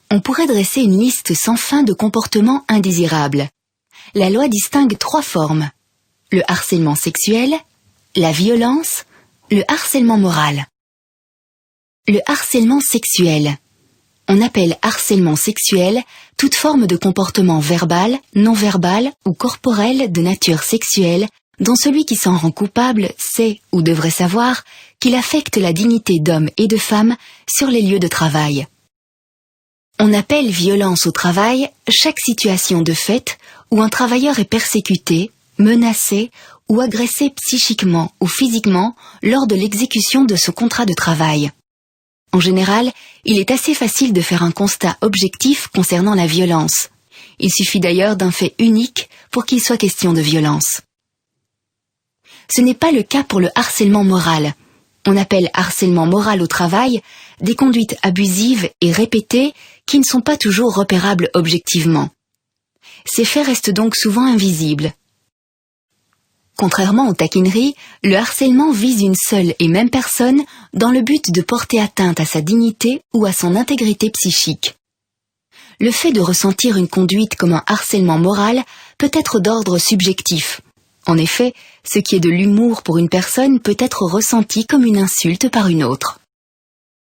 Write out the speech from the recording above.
On pourrait dresser une liste sans fin de comportements indésirables. La loi distingue 3 formes: le harcèlement sexuel, la violence, le harcèlement moral. Le harcèlement sexuel. On appelle harcèlement sexuel toute forme de comportement verbal, non-verbal ou corporel de nature sexuelle dont celui qui s'en rend coupable sait ou devrait savoir qu'il affecte la dignité d'homme et de femme sur les lieux de travail. On appelle violence au travail chaque situation de fait où un travailleur est persécuté, menacé ou agressé psychiquement ou physiquement lors de l'exécution de ce contrat de travail. En général, il est assez facile de faire un constat objectif concernant la violence. Il suffit d'ailleurs d'un fait unique pour qu'il soit question de violence. Ce n'est pas le cas pour le harcèlement moral. On appelle harcèlement moral au travail des conduites abusives et répétées qui ne sont pas toujours repérables objectivement. Ces faits restent donc souvent invisibles. Contrairement aux taquineries, le harcèlement vise une seule et même personne dans le but de porter atteinte à sa dignité ou à son intégrité psychique. Le fait de ressentir une conduite comme un harcèlement moral peut être d'ordre subjectif. En effet, ce qui est de l'humour pour une personne peut être ressenti comme une insulte par une autre.